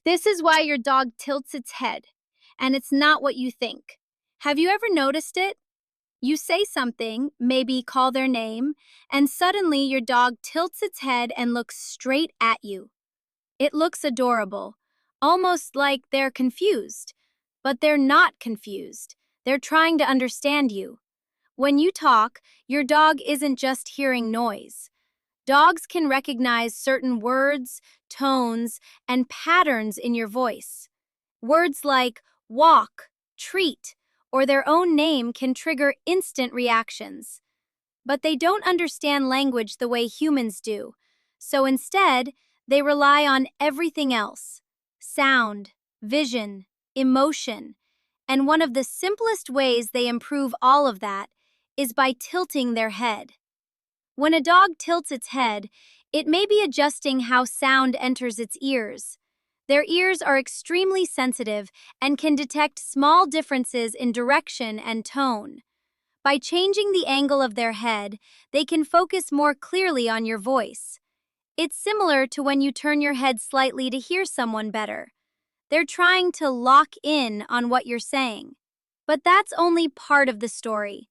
This is why your dog tilts its head, and it's not what you think. Have you ever noticed it? You say something, maybe call their name, and suddenly your dog tilts its head and looks straight at you. It looks adorable, almost like they're confused. But they're not confused. They're trying to understand you. When you talk, your dog isn't just hearing noise. Dogs can recognize certain words, tones, and patterns in your voice. Words like walk, treat, or their own name can trigger instant reactions. But they don't understand language the way humans do. So instead, they rely on everything else: sound, vision, emotion. And one of the simplest ways they improve all of that is by tilting their head. When a dog tilts its head, it may be adjusting how sound enters its ears. Their ears are extremely sensitive and can detect small differences in direction and tone. By changing the angle of their head, they can focus more clearly on your voice. It's similar to when you turn your head slightly to hear someone better. They're trying to lock in on what you're saying. But that's only part of the story.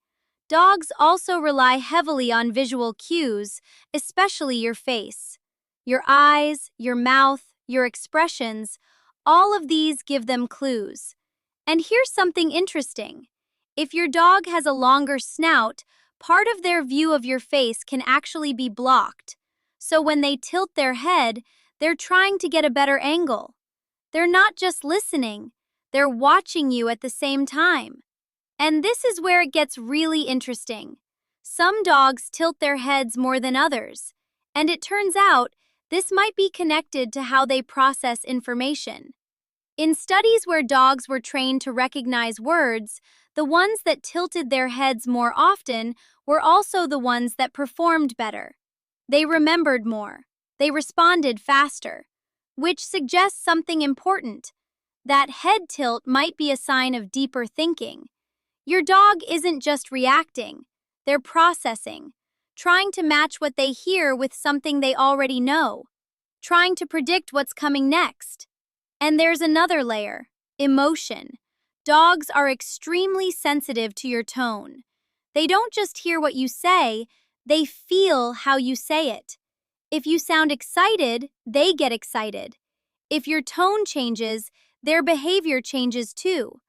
Dogs also rely heavily on visual cues, especially your face. Your eyes, your mouth, your expressions, all of these give them clues. And here's something interesting. If your dog has a longer snout, part of their view of your face can actually be blocked. So when they tilt their head, they're trying to get a better angle. They're not just listening, they're watching you at the same time. And this is where it gets really interesting. Some dogs tilt their heads more than others, and it turns out this might be connected to how they process information. In studies where dogs were trained to recognize words, the ones that tilted their heads more often were also the ones that performed better. They remembered more. They responded faster, which suggests something important. That head tilt might be a sign of deeper thinking. Your dog isn't just reacting, they're processing, trying to match what they hear with something they already know, trying to predict what's coming next. And there's another layer: emotion. Dogs are extremely sensitive to your tone. They don't just hear what you say, they feel how you say it. If you sound excited, they get excited. If your tone changes, their behavior changes too.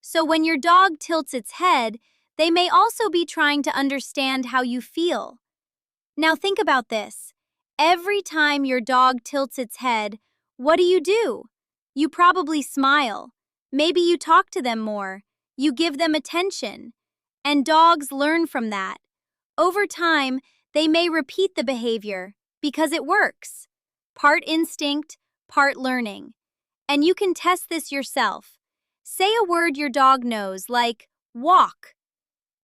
So when your dog tilts its head, they may also be trying to understand how you feel. Now think about this. Every time your dog tilts its head, what do? You probably smile. Maybe you talk to them more. You give them attention. And dogs learn from that. Over time, they may repeat the behavior because it works. Part instinct, part learning. And you can test this yourself. Say a word your dog knows, like walk.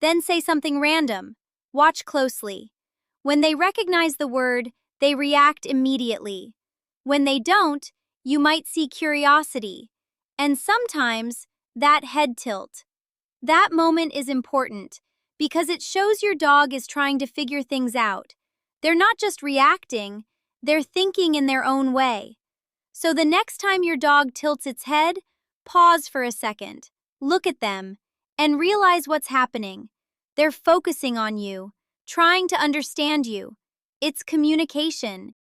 Then say something random. Watch closely. When they recognize the word, they react immediately. When they don't, you might see curiosity, and sometimes that head tilt. That moment is important because it shows your dog is trying to figure things out. They're not just reacting, they're thinking in their own way. So the next time your dog tilts its head, pause for a second, look at them, and realize what's happening. They're focusing on you, trying to understand you. It's communication.